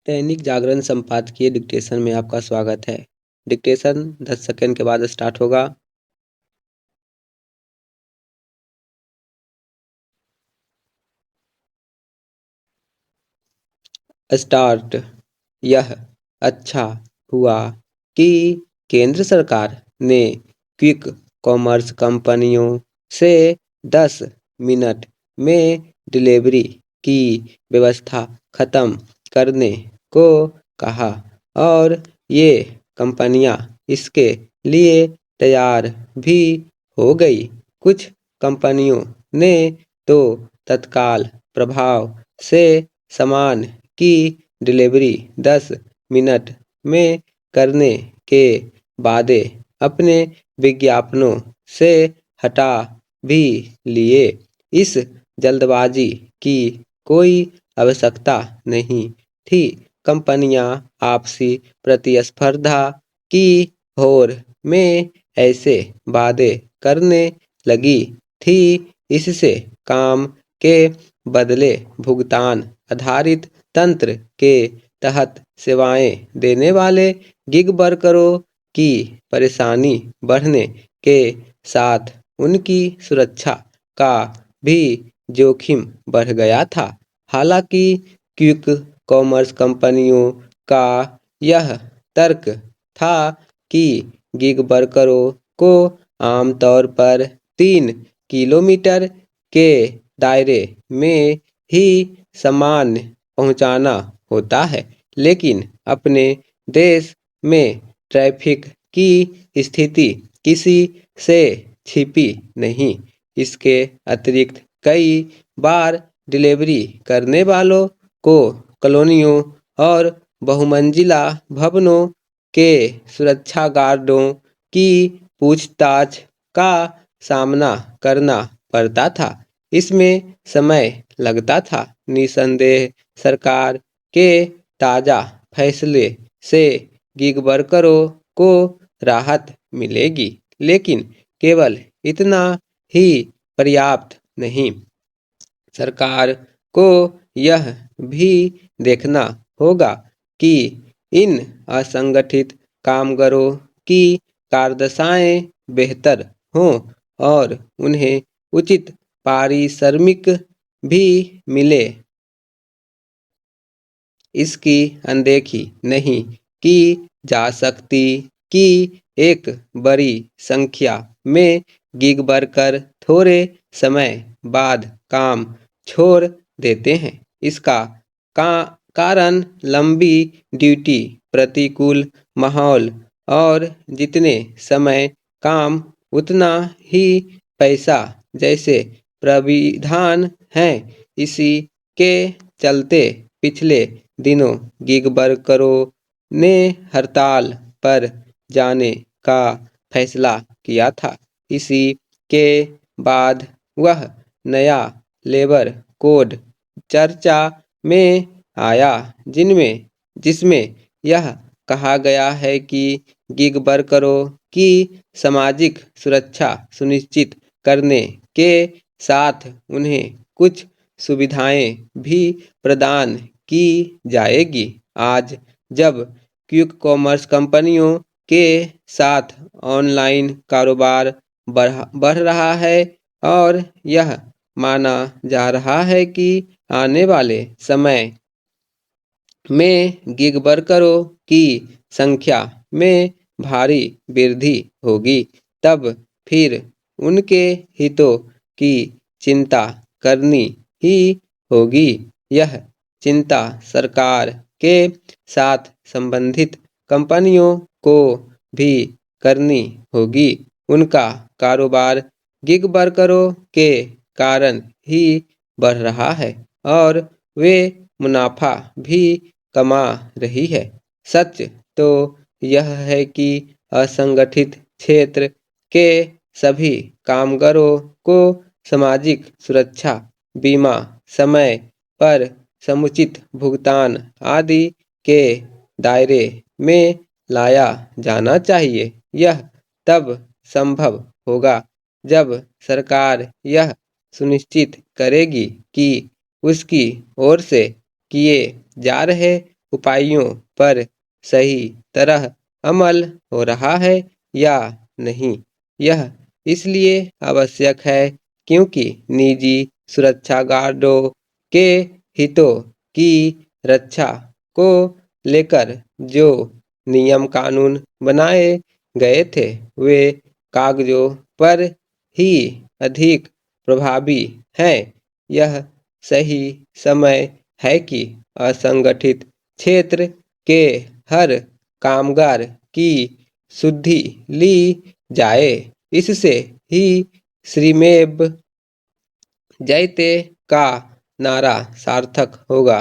दैनिक जागरण संपादकीय डिक्टेशन में आपका स्वागत है। डिक्टेशन 10 सेकंड के बाद स्टार्ट होगा। स्टार्ट। यह अच्छा हुआ कि केंद्र सरकार ने क्विक कॉमर्स कंपनियों से 10 मिनट में डिलीवरी की व्यवस्था खत्म करने को कहा और ये कंपनियां इसके लिए तैयार भी हो गई। कुछ कंपनियों ने तो तत्काल प्रभाव से सामान की डिलीवरी 10 मिनट में करने के वादे अपने विज्ञापनों से हटा भी लिए। इस जल्दबाजी की कोई आवश्यकता नहीं थी। कंपनियां आपसी प्रतिस्पर्धा की होड़ में ऐसे वादे करने लगी थी। इससे काम के बदले भुगतान आधारित तंत्र के तहत सेवाएं देने वाले गिग वर्करों की परेशानी बढ़ने के साथ उनकी सुरक्षा का भी जोखिम बढ़ गया था। हालांकि क्विक कॉमर्स कंपनियों का यह तर्क था कि गिग वर्करों को आमतौर पर 3 किलोमीटर के दायरे में ही सामान पहुंचाना होता है, लेकिन अपने देश में ट्रैफिक की स्थिति किसी से छिपी नहीं। इसके अतिरिक्त कई बार डिलीवरी करने वालों को कॉलोनियों और बहुमंजिला भवनों के सुरक्षा गार्डों की पूछताछ का सामना करना पड़ता था। इसमें समय लगता था। निसंदेह सरकार के ताज़ा फैसले से गिग वर्करों को राहत मिलेगी, लेकिन केवल इतना ही पर्याप्त नहीं। सरकार को यह भी देखना होगा कि इन असंगठित कामगारों की कार्यदशाएं बेहतर हों और उन्हें उचित पारिश्रमिक भी मिले। इसकी अनदेखी नहीं की जा सकती कि एक बड़ी संख्या में गिग वर्कर थोड़े समय बाद काम छोड़ देते हैं। इसका कारण लंबी ड्यूटी, प्रतिकूल माहौल और जितने समय काम उतना ही पैसा जैसे प्राविधान हैं। इसी के चलते पिछले दिनों गिग वर्करों ने हड़ताल पर जाने का फैसला किया था। इसी के बाद वह नया लेबर कोड चर्चा में आया जिसमें यह कहा गया है कि गिग वर्करों की सामाजिक सुरक्षा सुनिश्चित करने के साथ उन्हें कुछ सुविधाएं भी प्रदान की जाएगी। आज जब क्विक कॉमर्स कंपनियों के साथ ऑनलाइन कारोबार बढ़ रहा है और यह माना जा रहा है कि आने वाले समय में गिग वर्करों की संख्या में भारी वृद्धि होगी, तब फिर उनके हितों की चिंता करनी ही होगी। यह चिंता सरकार के साथ संबंधित कंपनियों को भी करनी होगी। उनका कारोबार गिग वर्करों के कारण ही बढ़ रहा है और वे मुनाफा भी कमा रही है। सच तो यह है कि असंगठित क्षेत्र के सभी कामगारों को सामाजिक सुरक्षा, बीमा, समय पर समुचित भुगतान आदि के दायरे में लाया जाना चाहिए। यह तब संभव होगा जब सरकार यह सुनिश्चित करेगी कि उसकी ओर से किए जा रहे उपायों पर सही तरह अमल हो रहा है या नहीं। यह इसलिए आवश्यक है क्योंकि निजी सुरक्षा गार्डों के हितों की रक्षा को लेकर जो नियम कानून बनाए गए थे वे कागजों पर ही अधिक प्रभावी हैं। यह सही समय है कि असंगठित क्षेत्र के हर कामगार की सुधि ली जाए। इससे ही श्रमेव जयते का नारा सार्थक होगा।